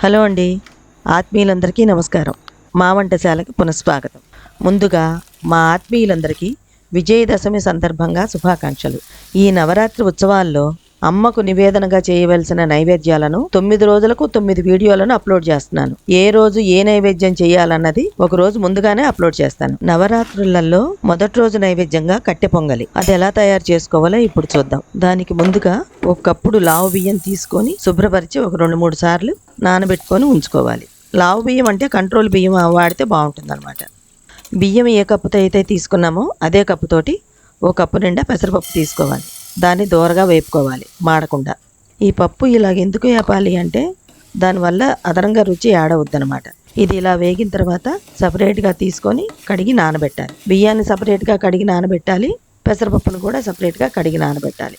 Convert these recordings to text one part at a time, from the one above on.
Hello అండి, ఆత్మీయులందరికీ నమస్కారం. మా వంటశాలకు పునఃస్వాగతం. ముందుగా మా ఆత్మీయులందరికీ విజయదశమి సందర్భంగా శుభాకాంక్షలు. ఈ నవరాత్రి ఉత్సవాల్లో అమ్మకు నివేదనగా చేయవలసిన నైవేద్యాలను 9 రోజులకు 9 వీడియోలను అప్లోడ్ చేస్తున్నాను. ఏ రోజు ఏ నైవేద్యం చేయాలన్నది ఒక రోజు ముందుగానే అప్లోడ్ చేస్తాను. నవరాత్రులలో మొదటి రోజు నైవేద్యంగా కట్టె పొంగలి. అది ఎలా తయారు చేసుకోవాలో ఇప్పుడు చూద్దాం. దానికి ముందుగా ఒక కప్పుడు లావు బియ్యం తీసుకొని శుభ్రపరిచి ఒక 2-3 సార్లు నానబెట్టుకొని ఉంచుకోవాలి. లావు బియ్యం అంటే కంట్రోల్ బియ్యం వాడితే బాగుంటుంది అనమాట. బియ్యం ఏ కప్పుతో అయితే తీసుకున్నామో అదే కప్పుతోటి ఓ కప్పు నిండా పెసరపప్పు తీసుకోవాలి. దాన్ని దోరగా వేపుకోవాలి, మాడకుండా. ఈ పప్పు ఇలాగ ఎందుకు వేపాలి అంటే దానివల్ల అదనంగా రుచి ఆడవద్దనమాట. ఇది ఇలా వేగిన తర్వాత సపరేట్గా తీసుకొని కడిగి నానబెట్టాలి. బియ్యాన్ని సపరేట్గా కడిగి నానబెట్టాలి, పెసరపప్పును కూడా సపరేట్గా కడిగి నానబెట్టాలి.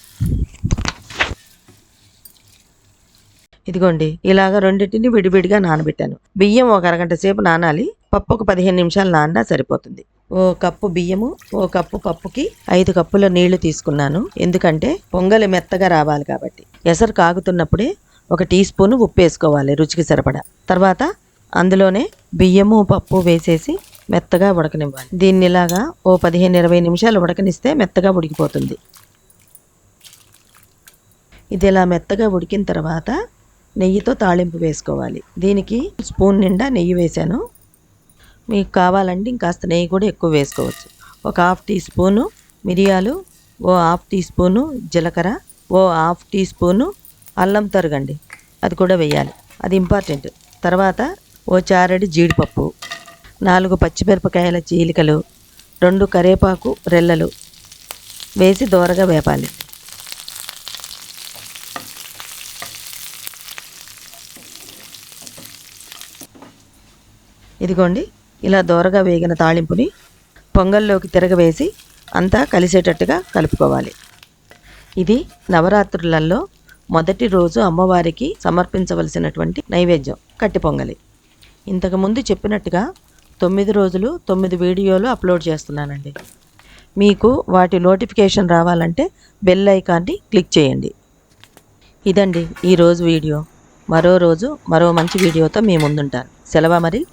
ఇదిగోండి, ఇలాగ రెండింటిని విడివిడిగా నానబెట్టాను. బియ్యం ఒక అరగంట సేపు నానాలి, పప్పు ఒక 15 నిమిషాలు నానినా సరిపోతుంది. ఓ కప్పు బియ్యము, ఓ కప్పు పప్పుకి 5 కప్పుల నీళ్లు తీసుకున్నాను. ఎందుకంటే పొంగలి మెత్తగా రావాలి కాబట్టి. ఎసరు కాగుతున్నప్పుడే 1 టీ స్పూన్ ఉప్పు వేసుకోవాలి రుచికి సరిపడా. తర్వాత అందులోనే బియ్యము పప్పు వేసేసి మెత్తగా ఉడకనివ్వాలి. దీన్ని ఇలాగా ఓ 15-20 నిమిషాలు ఉడకనిస్తే మెత్తగా ఉడికిపోతుంది. ఇది ఇలా మెత్తగా ఉడికిన తర్వాత నెయ్యితో తాళింపు వేసుకోవాలి. దీనికి స్పూన్ నిండా నెయ్యి వేసాను. మీకు కావాలంటే ఇంకాస్త నెయ్యి కూడా ఎక్కువ వేసుకోవచ్చు. ఒక 1/2 టీ స్పూను మిరియాలు, ఓ 1/2 టీ స్పూను జీలకర్ర, ఓ 1/2 టీ స్పూను అల్లం తరుగండి, అది కూడా వేయాలి, అది ఇంపార్టెంట్. తర్వాత ఓ చారెడు జీడిపప్పు, 4 పచ్చిమిరపకాయల చీలికలు, 2 కరివేపాకు రెల్లలు వేసి దోరగా వేపాలి. ఇదిగోండి, ఇలా దోరగా వేగిన తాళింపుని పొంగల్లోకి తిరగవేసి అంతా కలిసేటట్టుగా కలుపుకోవాలి. ఇది నవరాత్రులలో మొదటి రోజు అమ్మవారికి సమర్పించవలసినటువంటి నైవేద్యం కట్టె పొంగలి. ఇంతకుముందు చెప్పినట్టుగా 9 రోజులు 9 వీడియోలు అప్లోడ్ చేస్తున్నానండి. మీకు వాటి నోటిఫికేషన్ రావాలంటే బెల్ ఐకాన్ని క్లిక్ చేయండి. ఇదండి ఈరోజు వీడియో. మరో రోజు మరో మంచి వీడియోతో మీ ముందుంటాను. సెలవు మరి.